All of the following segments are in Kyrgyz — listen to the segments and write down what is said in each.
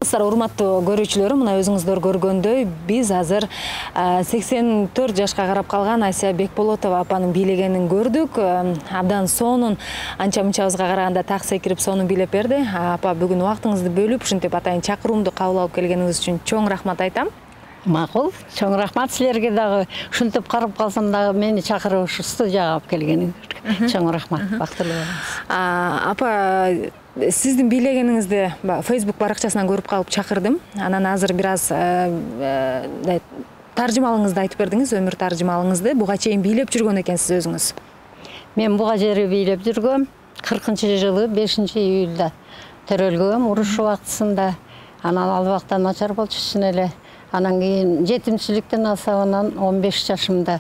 Саламатсыздар, урматтуу көрүүчүлөр. Мына өзүңүздөр көргөндөй биз азыр 84 жашка карап калган Асия Бекболотова апанын бийлегенин көрдүк. Абдан сонун анча-мынчабызга караганда так секирип сонун бийлеп берди. Апа, бүгүн убактыңызды бөлүп, ушинтип атайын чакыруумду кабыл алып келгениңиз үчүн чоң рахмат айтам. Макул, чоң рахмат силерге дагы. Ушинтип карап калсам дагы мени чакырып ушу студияга алып келгениңизге чоң рахмат. Бактылуу болуңуз. Апа, сиздин бийлегениңизди Facebook баракчасынан көрүп калып чакырдым. Анан азыр бир аз таржымалыңызды айтып бердиңиз, өмүр таржымалыңызды. Буга чейин бийлеп жүргөн экенсиз өзүңүз. Мен буга жери бийлеп жүргөм. 40-жылы 5-июлда төрөлгөм, уруш убактысында. Анан ал убакта начар болчу чын эле. Анан кийин жетимчиликтин асабынан 15 жашымда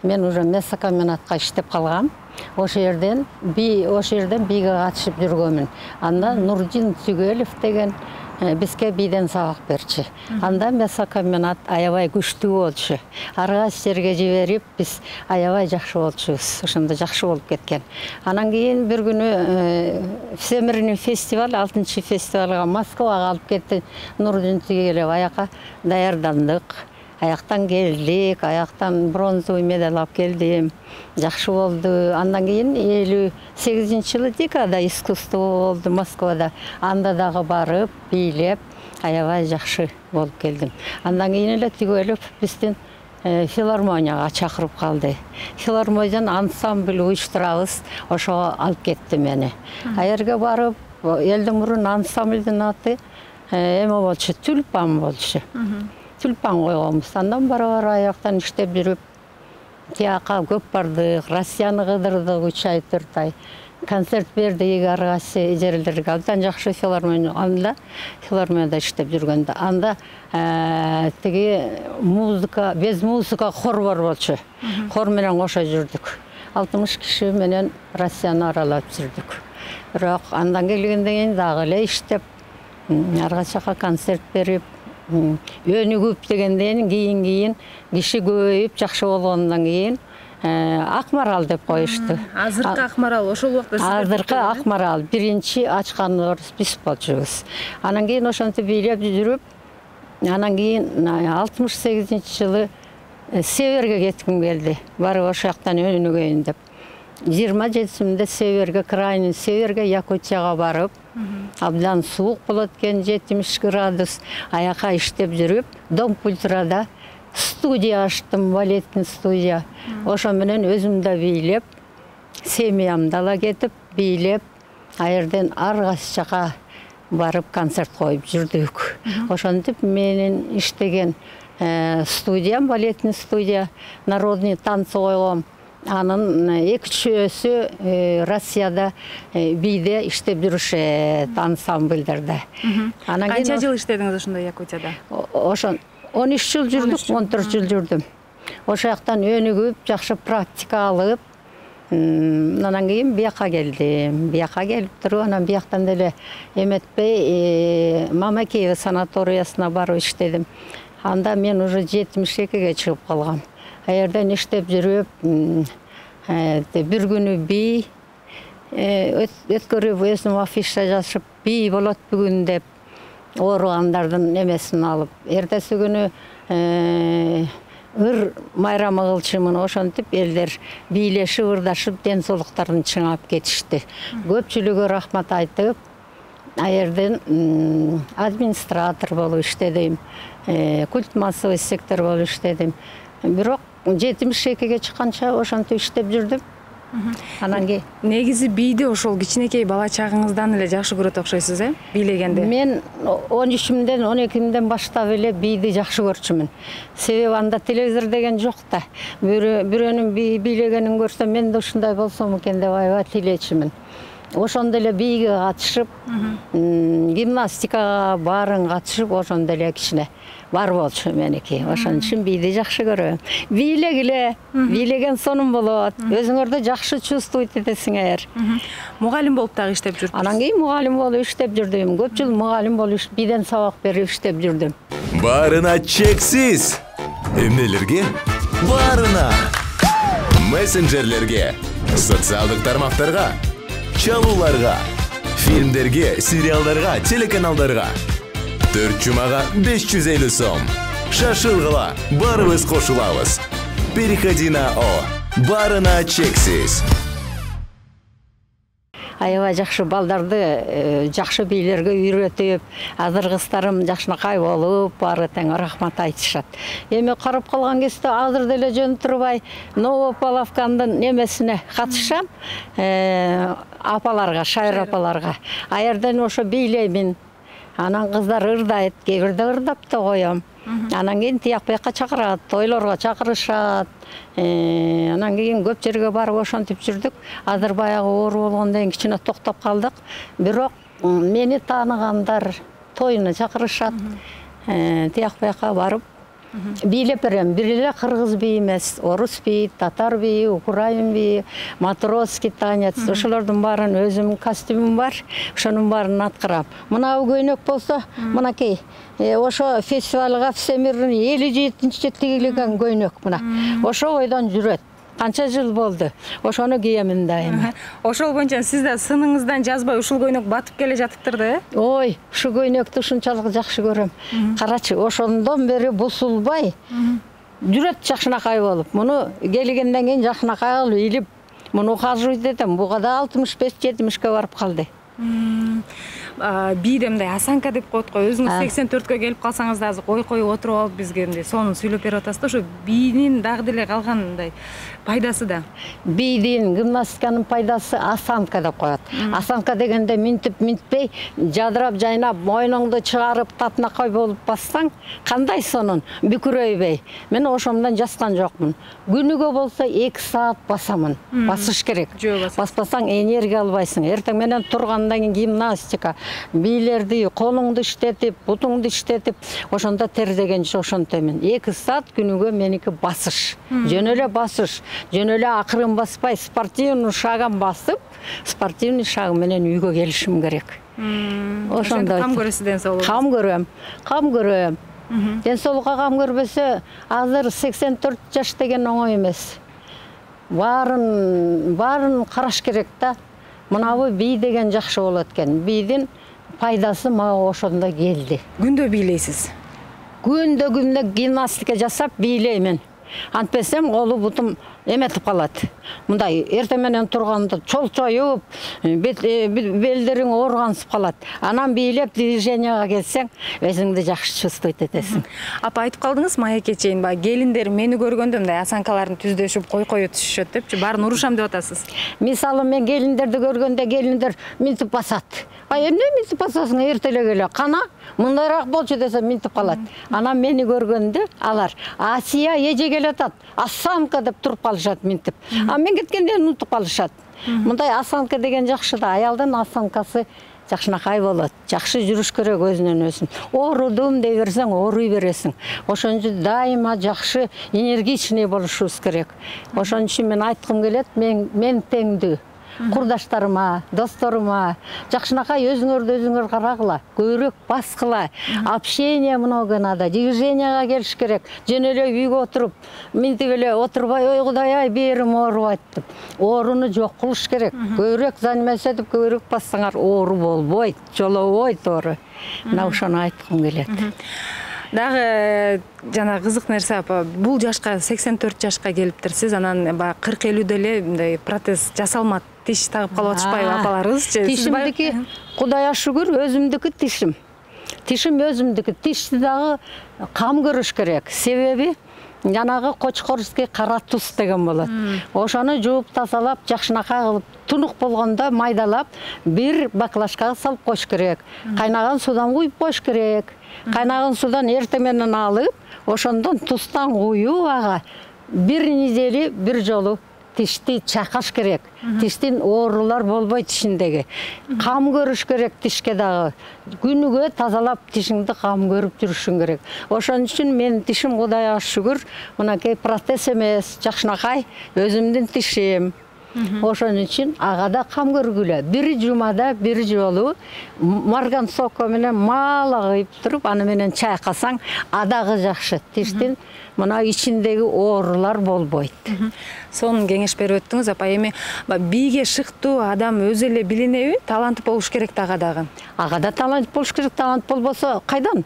мен уже мясокомбинатка иштеп калгам. Ошо жерден бийге катышып жүргөмүн. Анда Нурдин Түгөлов деген бизге бийден сабак берчи. Анда мясокомбинат аябай күчтүү болчу. Ар кайсы жерге жиберип, биз аябай жакшы болчубуз. Ошондо жакшы болуп кеткен. Анан кийин бир күнү Всемирный фестиваль, 6-чы фестивалга Москвага алып кетти Нурдин Түгөлов. Аяка даярдандык. Аяктан келдик, аяктан бронзовый медаль алып келдим. Жакшы болду. Андан кийин 58-жылы декада искусство болду Москвада. Анда дагы барып, бийлеп, аябай жакшы болуп келдим. Андан кийин эле Түгөлов биздин филармонияга чакырып калды. Филармониядан ансамбль уюштурабыз, ошого алып кетти мени. Аерге барып, элдин мурун ансамблдин аты эме болчу, Тюльпан болчу. Тюльпан койгонбуз. Андан бара-бара аяктан иштеп жүрүп, тияка көп бардык, Россияны кыдырдык 3 ай, 4 ай. Концерт бердик ар кайсы жерлерге. Абдан жакшы филармония. Анда филармонияда иштеп жүргөндө, анда тиги музыка, без музыка хор бар болчу. Хор менен кошо жүрдүк. 60 киши менен Россияны аралап жүрдүк. Бирок андан келгенден кийин дагы эле иштеп, ар кайсыга концерт берип, өнүгүп дегенден кийин киши көбөйүп жакшы болгондон кийин Акмарал деп коюшту. Азыркы Акмарал ошол убакта сиздер. Азыркы Акмарал биринчи ачканыбыз биз болчубуз. Анан кийин ошентип бийлеп жүрүп, анан кийин 68-жылы Северге кетким келди. Барып ошол жактан өнүгөйүн деп. 27-синде Северге, крайний Северге, Якутияга барып, абдан суук болот экен, 70 градус, аяка иштеп жүрүп, Дом культурада студия аштым, балеттин студия. Ошо менен өзүм да бийлеп, семьямды ала кетип, бийлеп, аерден ар кайсы жака барып концерт коюп жүрдүк. Ошентип менин иштеген студиям, балеттин студия, народный танцы койгом. Анын 2-чөсү Россияда бийде иштеп жүрүшөт, ансамбльдерде. Канча жыл иштедиңиз ошондо Якутияда? Ошон 13 жыл жүрдүк, 14 жыл жүрдүм. Ошол жактан өнүгүп, жакшы практика алып, анан кийин бияка келдим. Бияка келип туруп, анан бияктан деле эметпей Мамакеева санаториясына барып иштедим. Анда мен уже 72-ге чыгып калгам. Аерден иштеп жүрүп, бир күнү бий өткөрүп, өзүм афиша жазып, бий болот бүгүн деп, ооругандардын эмесин алып, эртеси күнү ыр майрамы кылчумун, ошентип элдер бийлешип, ырдашып, ден соолуктарын чыңап кетишти. Көпчүлүгү рахмат айтып, аерден администратор болуп иштедим, культ массовый сектор болуп иштедим. Бирок 72-ге чыкканча ошентип иштеп жүрдүм. Анан кийин негизи бийди ошол кичинекей бала чагыңыздан эле жакшы көрөт окшойсуз, бийлегенди? Мен 13-мден, 12-мден баштап эле бийди жакшы көрчүмүн. Себеби анда телевизор деген жок да. Бирөөнүн бийлегенин көрсөм, мен да ушундай болсом экен деп аябай тилечимин. Ошондо эле бийге катышып, гимнастикага баарын катышып, ошондо эле кичине бар болчу меники. Ошон үчүн бийди жакшы көрөм. Бийлегиле, бийлеген сонун болот. Өзүңөрдү жакшы чувствовать этесиңер. Мугалим болуп дагы иштеп жүрдүм. Анан кийин мугалим болуп иштеп жүрдүм. Көп жыл мугалим болуп бийден сабак берип иштеп жүрдүм. Барына чексиз. Эмнелерге? Барына. Мессенджерлерге, социалдык тармактарга, чалууларга, фильмдерге, сериалдарга, телеканалдарга. 4 жумага 550 сом. Шашылгыла, барыбыз кошулабыз. Переходи на О. Барына чексиз. Аябай жакшы балдарды жакшы бийлерге үйрөтүп, азыр кыздарым жакшынакай болуп, баары тең рахмат айтышат. Эми карап калган кезде азыр деле жөн турбай Новополовкандын немесине катышам, апаларга, шайыр апаларга. Аерден ошо бийлеймин. Анан кыздар ырдайт, кээ бирде ырдап да коем. Анан кийин тиякбекка чакырат, тойлорго чакырышат. Анан кийин көп жерге барып ошентип жүрдүк. Азыр баягы оору болгондон кийин кичине токтоп калдык. Бирок мени тааныгандар тоюна чакырышат. Тиякбекка барып бийлеп берем. Бир эле кыргыз бии эмес, орус бии, татар бии, украин бии, матросский танец. Ошолордун баарын өзүмдүн костюмум бар. Ошонун баарын аткарам. Мына көйнөк болсо, мынакей ошо фестивалга всемирный 57-чи тигилген көйнөк мына. Ошо ойдон жүрөт. Канча жыл болду. Ошону кийемин дайыма. Ошол боюнча сиз да сыныңыздан жазбай ушул көйнөк батып келе жатыптыр да? Ой, ушу көйнөктү ушунчалык жакшы көрөм. Карачы, ошондон бери бусулбай жүрөт жакшынакай болуп. Муну келгенден кийин жакшынакай кылып илип, муну ухаживать этем. Буга да 65-70ке барып калды. Бийде мындай осанка деп коет го. Өзүңүз 84кө келип калсаңыз да азыр ой коюп отуруп алып бизге мындай сонун сүйлөп берип атасыз да. Ошо бийдин дагы деле калган мындай пайдасы да. Бийдин, гимнастиканын пайдасы осанка деп коет. Осанка дегенде минтип минтпей, жадырап жайнап, мойнуңду чыгарып татынакай болуп бассаң, кандай сонун, бүкүрөйбөй. Мен ошондон жаскан жокмун. Күнүгө болсо 2 саат басамын. Басыш керек. Баспасаң энергия албайсың. Эртең менен тургандан кийин гимнастика, бийлерди, колуңду иштетип, бутуңду иштетип, ошондо тердегенче ошонтемин. 2 саат күнүгө меники басыш. Жөн эле басыш. Жөн эле акырын баспай, спортивный шаган басып, спортивный шаг менен үйгө келишим керек. Ошондо кам көрөсүз ден соолук? Кам көрөм. Кам көрөм. Ден соолукка кам көрбөсө, азыр 84 жаш деген оңой эмес. Баарын караш керек да. Мынабы бий деген жакшы болот экен. Бийдин пайдасы мага ошондо келди. Күндө бийлейсиз? Күндө гимнастика жасап бийлеймин. Антпесем колу бутум эметип калат. Мындай эртең менен турганда чолчоюп, белдериң ооргансып калат. Анан бийлеп движенияга келсең, өзүңдү жакшы чувствовать этесиң. Апа айтып калдыңыз майекке чейин, келиндер мени көргөндө мындай осанкаларын түздөшүп, кой түшүшөт депчи, баарын урушам деп атасыз. Мисалы мен келиндерди көргөндө келиндер минтип басат. Эмне минтип басасың, эртеле келе кана, мындайраак болчу десе минтип калат. Анан мени көргөндө алар Асия эже келатат, осанка деп туруп калышат минтип. А мен кеткенде унутуп калышат. Мындай осанка деген жакшы да, аялдын осанкасы жакшынакай болот. Жакшы жүрүш керек өзүнөн өзүн. Оорудум дей берсең, ооруй бересиң. Ошон үчүн дайыма жакшы энергичный болушубуз керек. Ошон үчүн мен айткым келет, мен теңдүү курдаштарыма, досторума жакшынакай өзүңөр карагыла, көбүрөөк баскыла. Общение много надо, движенияга келиш керек. Жөн эле үйгө отуруп, минтип эле отурбай, ой Кудай ай берим оорубайт деп. Ооруну жок кылыш керек. Көбүрөөк заниматься этип, көбүрөөк бассаңар оору болбойт, жолобойт оору. Мына ошону айткым келет. Дагы жана кызык нерсе апа, бул жашка 84 жашка келиптирсиз, анан 40-50 эле мындай протез жасалмат, тиш тагып калып атышпайбы апаларыбызчы? Тишимдики Кудайга шүгүр өзүмдүкү тишим. Тишим өзүмдүкү. Тишти дагы кам көрүш керек. Себеби жанагы кочкорский кара туз деген болот. Ошону жууп тазалап, жакшынакай кылып, тунук болгондо майдалап, бир баклажкага салып коюш керек. Кайнаган судан куюп коюш керек. Кайнаган судан эртең менен алып, ошондон туздан куюп ага бир недели бир жолу тишти чакаш керек. Тиштин оорулар болбойт тишиндеги. Кам көрүш керек тишке дагы. Күнүгө тазалап тишиңди кам көрүп жүрүшүң керек. Ошон үчүн мен тишим Кудайга шүгүр, мынакей протез эмес, жакшынакай өзүмдүн тишим. Ошон үчүн ага да кам көргүлө. Бир жумада бир жолу марган сокко менен мала кыйып туруп, аны менен чайкасаң, адагы жакшы. Тиштин мына ичиндеги оорулар болбойт. Сонун кеңеш берип өттүңүз, апа. Эми бийге шыктуу адам өзү эле билинеби? Талант болуш керек да ага дагы. Ага да талант болуш керек, талант болбосо кайдан?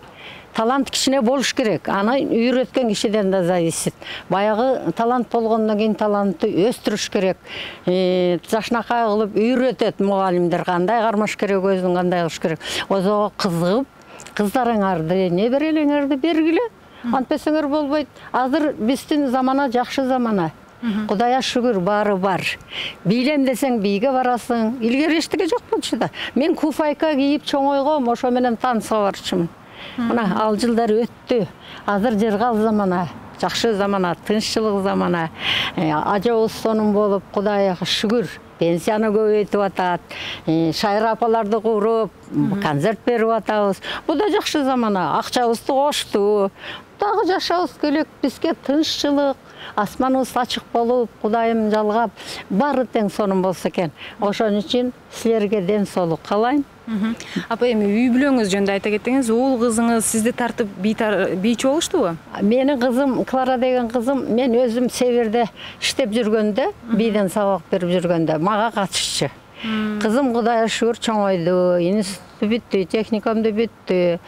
Талант кишине болуш керек. Аны үйрөткөн кишиден да зависит. Баягы талант болгондон кийин талантты өстүрүш керек. Жашнакай кылып үйрөтөт мугалимдер, кандай кармаш керек, өзүн кандай кылыш керек. Озого кызыгып, кыздарыңарды, неберелериңерди бергиле. Антпесеңер болбойт. Азыр биздин замана жакшы замана. Кудайга шүгүр, баары бар. Бийлем десең бийге барасың. Илгери эчтеке жок болчу да. Мен куфайка кийип чоңойгом, ошо менен танцга барчумун. Мына ал жылдар өттү. Азыр жыргал замана, жакшы замана, тынччылык замана. Ажабыз сонун болуп, Кудайга шүгүр. Пенсияны көбөйтүп атат. Шайыр апаларды куруп, концерт берип атабыз. Бу да жакшы замана. Акчабызды кошту. Дагы жашабыз керек, бизге тынччылык, асманыбыз ачык болуп, Кудайым жалгап, баары тең сонун болсо экен. Ошон үчүн силерге ден соолук каалайм. Апа, эми үй бүлөңүз жөнүндө айта кеттиңиз, уул кызыңыз сизди тартып бийчи болуштубу? Менин кызым, Клара деген кызым, мен өзүм Северде иштеп жүргөндө, бийден сабак берип жүргөндө мага катышчу. Кызым Кудайга шүгүр чоңойду, институтты бүттү, техникумду бүттү.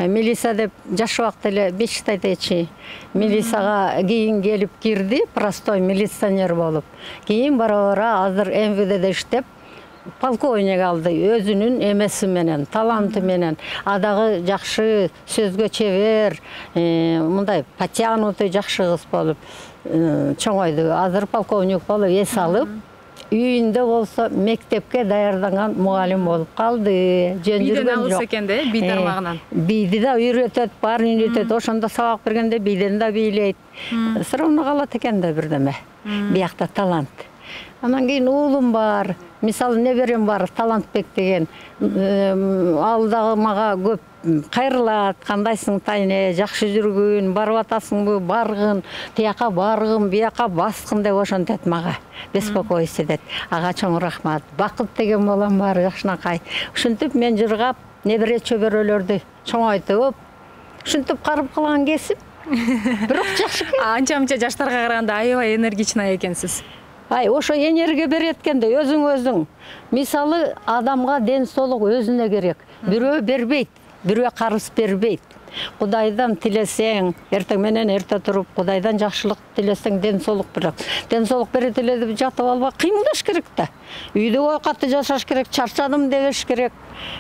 Милиция деп жаш убакта эле Бешиктайдечи милицияга кийин келип кирди, простой милиционер болуп. Кийин бара-бара азыр МВДде иштеп, полковник алды, өзүнүн эмеси менен, таланты менен. Адагы жакшы, сөзгө чебер, мындай потянутый жакшы кыз болуп чоңойду. Азыр полковник болуп эс алып, үйүндө болсо мектепке даярданган мугалим болуп калды. Жөн жүргөн жок экен да, бий тармагынан. Бийди да үйрөтөт, баарын үйрөтөт. Ошондо сабак бергенде бийден да бийлейт. Сырымына калат экен да бирдеме. Биякта талант. Анан кийин уулум бар. Мисалы неберем бар, Талантбек деген. Ал дагы мага көп кайрылат. Кандайсың тайне, жакшы жүргүн, барып атасыңбы, баргын, тияка баргын, бияка баскын деп ошентет мага. Беспокойся деп. Ага чоң рахмат. Бакыт деген балам бар, жакшынакай. Ушинтип мен жыргап, небере чөбөрөлөрдү чоңойтуп, ушинтип карып калган кесип. Бирок жакшы экен. Анча-мынча жаштарга караганда аябай энергичный экенсиз. Ошо энергия берет экенде өзүң. Мисалы адамга ден соолук өзүнө керек. Бирөө бербейт, бирөө карыз бербейт. Кудайдан тилесең, эртең менен эрте туруп, Кудайдан жакшылык тилесең ден соолук берет. Ден соолук берет эле деп жатып албай кыймылдаш керек да. Үйдө оокатты жашаш керек, чарчадым дебеш керек.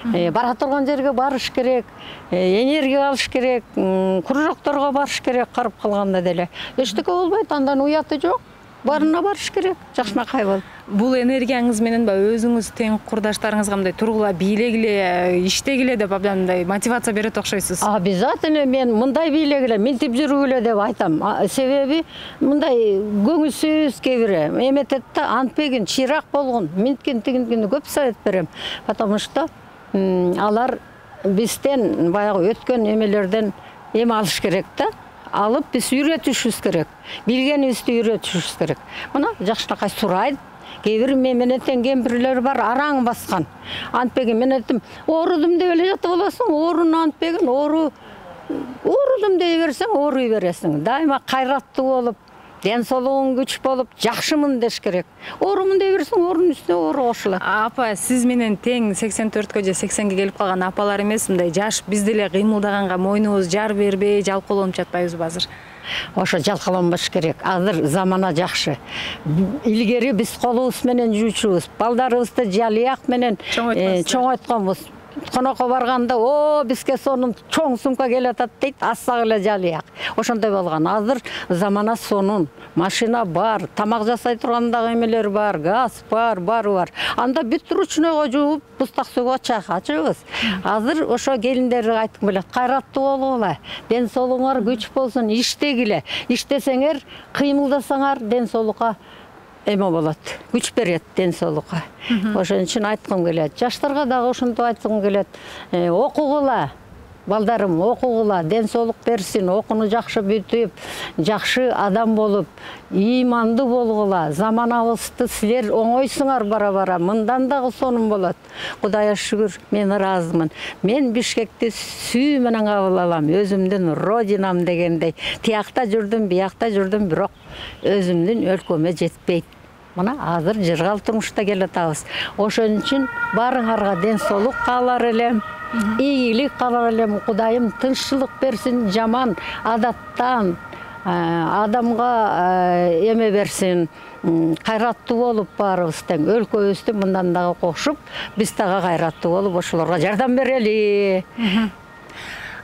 Бара турган жерге барыш керек, энергия алыш керек, кружокторго барыш керек, карып калганда деле. Эчтеке болбойт, андан уяты жок. Барына барыш керек, жакшынакай болуп. Бул энергияңыз менен өзүңүз тең курдаштарыңызга мындай тургула бийлегиле, иштегиле деп абдан мотивация берет окшойсуз. Обязательно мен мындай бийлегиле, минтип жүргүлө деп айтам. Себеби мындай көңүлсүз кебире эметет да, антпегин, чыйрак болгон, минткин тигиндигини көп совет берем. Потому что алар бизден баягы өткөн эмелерден эме алыш керек да. Алып биз үйрөтүшүбүз керек. Билгенибизди үйрөтүшүбүз керек. Мына жакшынакай сурайт. Кээ бир менен тең кемпирлер бар, араң баскан. Антпегин мен айттым, оорудум деп эле жатып аласың, оорун антпегин, оорудум дей берсең, ооруй бересиң. Дайыма кайраттуу болуп, ден соолугуң күч болуп, жакшымын деш керек. Оорумун дей берсең, оорунун үстүнө оору кошулат. Апа, сиз менен тең 84кө же 80ге келип калган апалар эмес, мындай жаш биз деле кыймылдаганга мойнубуз жар бербей, жалкоолонуп жатпайбызбы азыр? Ошо жалкаланбаш керек. Азыр замана жакшы. Илгери биз колубуз менен жуучубуз, балдарыбызды жалыяк менен чоңойтконбуз. Конокко барганда, бизге сонун чоң сумка келатат дейт, ассак эле жалыяк. Ошондой болгон. Азыр замана сонун, машина бар, тамак жасай турган дагы эмелер бар, газ бар, баары бар. Анда бүт ручнойго жууп, бустак суга чайкачыбыз. Азыр ошо келиндерге айткым келет, кайраттуу болгула, ден соолугуңар күч болсун, иштегиле. Иштесеңер, кыймылдасаңар, ден соолукка эме болот, күч берет ден соолукка. Ошон үчүн айткым келет. Жаштарга дагы ошентип айткым келет. Окугула. балдарым окугула, ден соолук берсин, окууну жакшы бүтүп, жакшы адам болуп, ыймандуу болгула. Заманабызды силер оңойсуңар бара-бара, мындан дагы сонун болот. Кудайга шүгүр, мен ыраазымын. Мен Бишкекти сүйүү менен кабыл алам, өзүмдүн родинам дегендей. Тиякта жүрдүм, биякта жүрдүм, бирок өзүмдүн өлкөмө жетпейт. Мына азыр жыргал турмушта келатабыз. Ошон үчүн баарыңарга ден соолук каалар элем. Ийгилик каалар элем. Кудайым тынччылык берсин, жаман адаттан адамга эме берсин. Кайраттуу болуп баарыбыз тең өлкөбүздү мындан дагы кошуп, биз дагы кайраттуу болуп ошолорго жардам берели.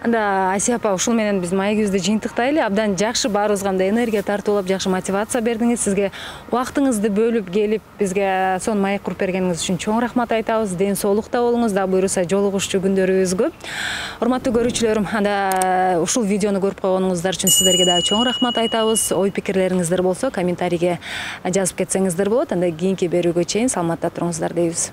Анда Асия апа, ушул менен биз маегибизди жыйынтыктайлы. Абдан жакшы, баарыбызга мындай энергия тартуулап, жакшы мотивация бердиңиз. Сизге убактыңызды бөлүп келип, бизге сонун маек куруп бергениңиз үчүн чоң рахмат айтабыз. Ден соолукта болуңуз, да буюрса жолугушчу күндөрүбүз көп. Урматтуу көрүүчүлөрүм, анда ушул видеону көрүп койгонуңуздар үчүн сиздерге да чоң рахмат айтабыз. Ой пикирлериңиздер болсо комментарийге жазып кетсеңиздер болот. Анда кийинки берүүгө чейин саламатта туруңуздар дейбиз.